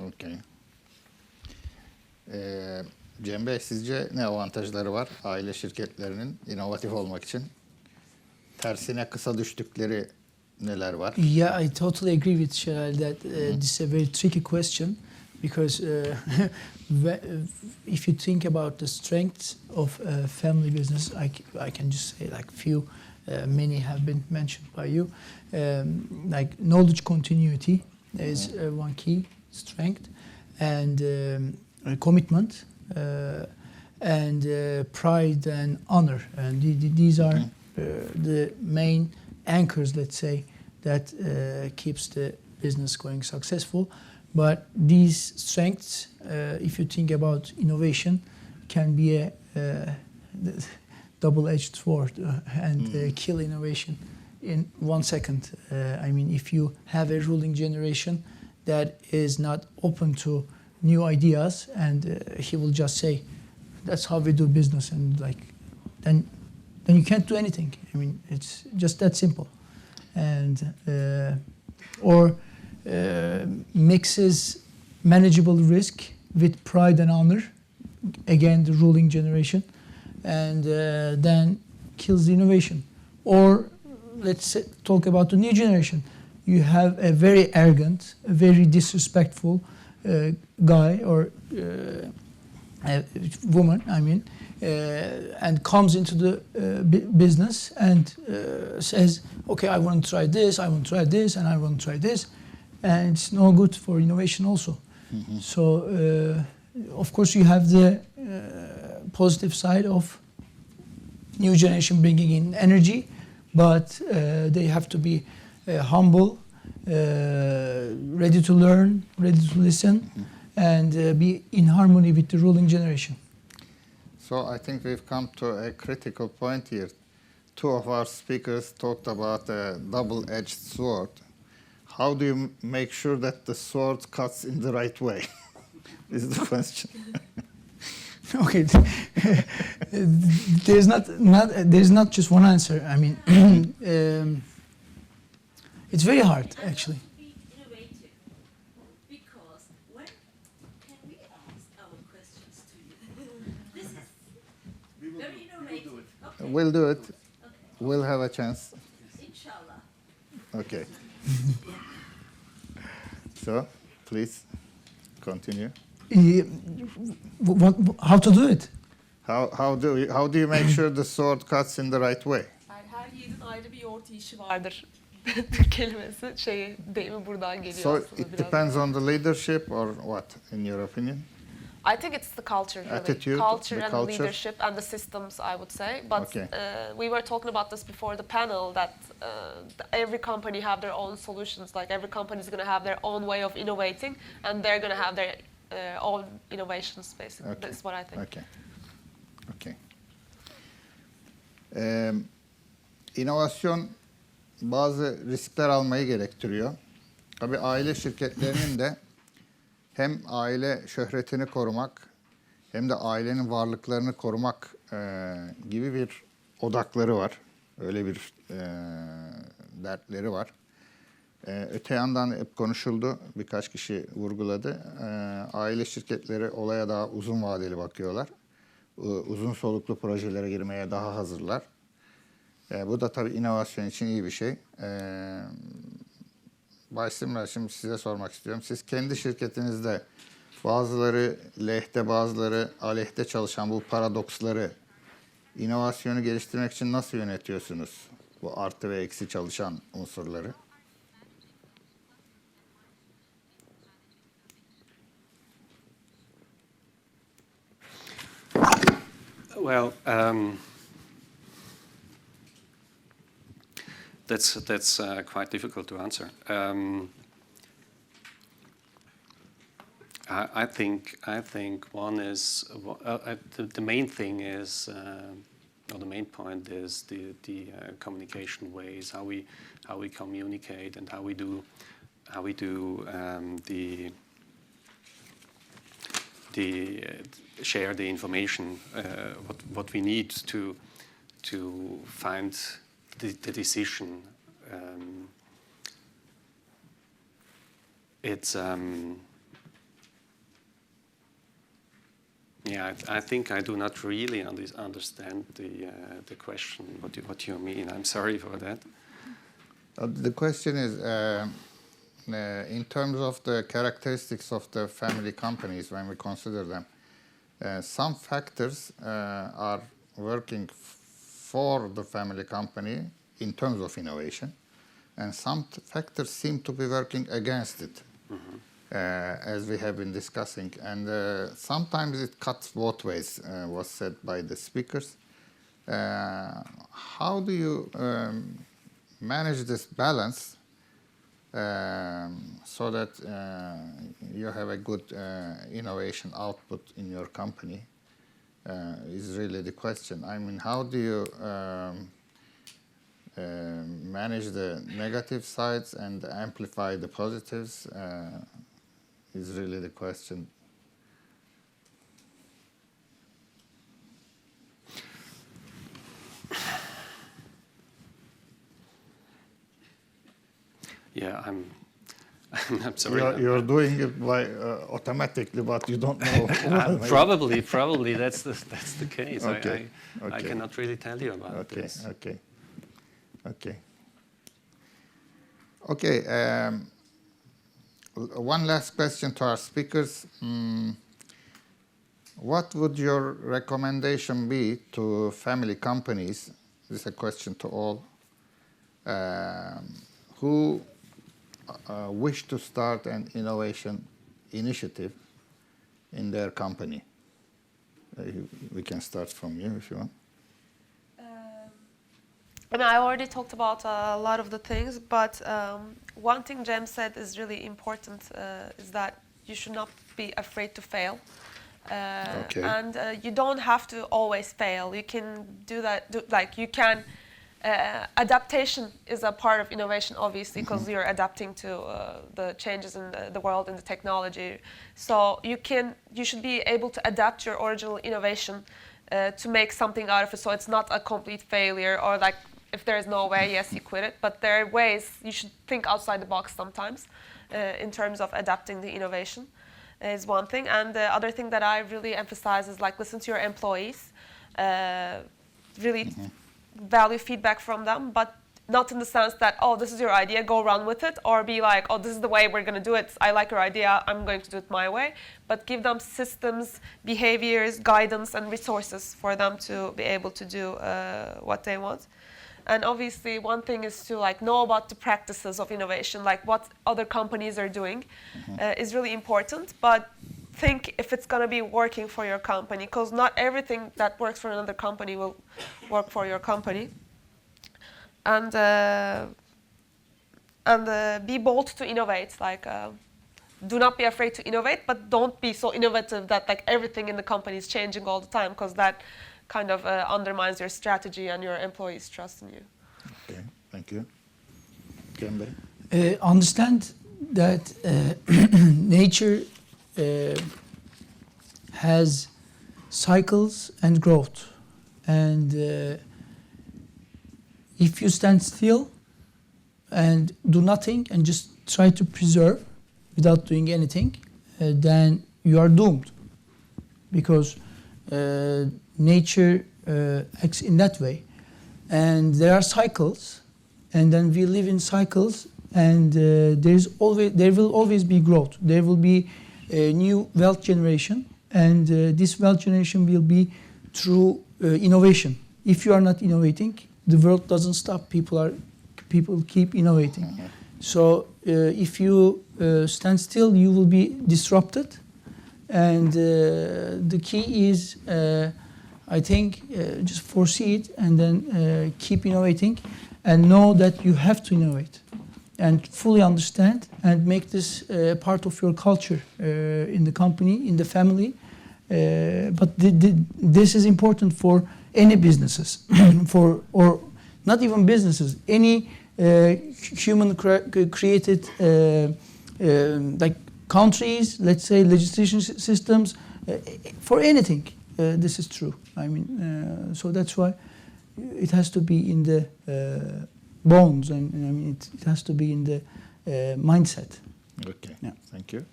Okay. Cem Bey, sizce ne avantajları var aile şirketlerinin inovatif olmak için? Tersine kısa düştükleri neler var? Yeah, I totally agree with Şelale that this is a very tricky question because if you think about the strengths of a family business, I can just say like few, many have been mentioned by you. Like knowledge continuity is one key strength, and commitment, and pride and honor, and these are the main anchors, let's say, that keeps the business going successful. But these strengths, if you think about innovation, can be a double-edged sword and kill innovation in 1 second. I mean, if you have a ruling generation that is not open to new ideas, and he will just say, "That's how we do business," and like, then you can't do anything. I mean, it's just that simple. And or mixes manageable risk with pride and honor, again the ruling generation, and then kills the innovation. Or let's talk about the new generation. You have a very arrogant, a very disrespectful guy or woman, I mean, and comes into the business and says, "Okay, I want to try this, I want to try this, and I want to try this," and it's no good for innovation also. So, of course, you have the positive side of new generation bringing in energy, but they have to be humble, ready to learn, ready to listen, and be in harmony with the ruling generation. So I think we've come to a critical point here. Two of our speakers talked about a double-edged sword. How do you make sure that the sword cuts in the right way? Is the question. Okay, there's not just one answer. I mean, it's very hard actually. We'll do it. We'll have a chance. Inshallah. Okay. So, please continue. How to do it? How do you make sure the sword cuts in the right way? Her yiğidin ayrı bir yoğurt yiyişi vardır. Türk kelimesi deyimi buradan geliyor So aslında. it depends on the leadership or what, in your opinion? I think it's the culture, really. Attitude, culture the and culture. leadership and the systems, I would say. But Okay. We were talking about this before the panel, that every company have their own solutions. Like every company is going to have their own way of innovating, and they're going to have their own innovations, basically. Okay. That's what I think. Okay. Okay. İnovasyon bazı riskler almayı gerektiriyor. Tabii aile şirketlerinin de hem aile şöhretini korumak hem de ailenin varlıklarını korumak gibi bir odakları var. Öyle bir dertleri var. Öte yandan hep konuşuldu, birkaç kişi vurguladı. Aile şirketleri olaya daha uzun vadeli bakıyorlar. Uzun soluklu projelere girmeye daha hazırlar. Bu da tabii inovasyon için iyi bir şey. Bay Simmler, şimdi size sormak istiyorum. Siz kendi şirketinizde bazıları lehte, bazıları aleyhte çalışan bu paradoksları, inovasyonu geliştirmek için nasıl yönetiyorsunuz? Bu artı ve eksi çalışan unsurları. Well, that's quite difficult to answer. I think one is the main thing is, or the main point is the communication ways, how we communicate and how we do share the information, what we need to find the decision. Yeah, I think I do not really understand the question. What you mean? I'm sorry for that. The question is, in terms of the characteristics of the family companies, when we consider them, some factors are working for the family company in terms of innovation, and some factors seem to be working against it, as we have been discussing. And sometimes it cuts both ways, was said by the speakers. How do you manage this balance so that you have a good innovation output in your company? Is really the question. I mean, how do you manage the negative sides and amplify the positives? Is really the question. Yeah, I'm sorry. You're doing it by automatically, but you don't know. Probably that's the case. Okay. I cannot really tell you about this. Okay. One last question to our speakers. What would your recommendation be to family companies? This is a question to all who wish to start an innovation initiative in their company. We can start from you if you want. I mean, I already talked about a lot of the things, but one thing Jem said is really important, is that you should not be afraid to fail. And you don't have to always fail. You can do that, adaptation is a part of innovation, obviously, because you're adapting to the changes in the world and the technology. So you should be able to adapt your original innovation to make something out of it, so it's not a complete failure, or like if there is no way, yes, you quit it. But there are ways you should think outside the box sometimes in terms of adapting the innovation is one thing. And the other thing that I really emphasize is like listen to your employees, really value feedback from them, but not in the sense that, oh, this is your idea, go run with it, or be like, oh, this is the way we're going to do it, I like your idea, I'm going to do it my way. But give them systems, behaviors, guidance, and resources for them to be able to do what they want. And obviously, one thing is to like know about the practices of innovation, like what other companies are doing, is really important. But think if it's going to be working for your company, because not everything that works for another company will work for your company. And be bold to innovate. Like, do not be afraid to innovate, but don't be so innovative that like everything in the company is changing all the time, because that kind of undermines your strategy and your employees' trust in you. Okay, thank you. Cem Bey? Understand that nature has cycles and growth, and if you stand still and do nothing and just try to preserve without doing anything, then you are doomed, because nature acts in that way. And there are cycles, and then we live in cycles, and there will always be growth. There will be a new wealth generation, and this wealth generation will be through innovation. If you are not innovating, the world doesn't stop. People keep innovating. So if you stand still, you will be disrupted. And the key is, I think, just foresee it and then keep innovating, and know that you have to innovate, and fully understand and make this part of your culture in the company, in the family. But this is important for any businesses, or not even businesses, any human created like countries, let's say legislation systems, for anything. This is true. I mean, so that's why it has to be in the bones, and I mean it has to be in the mindset. Okay, Yeah. Thank you.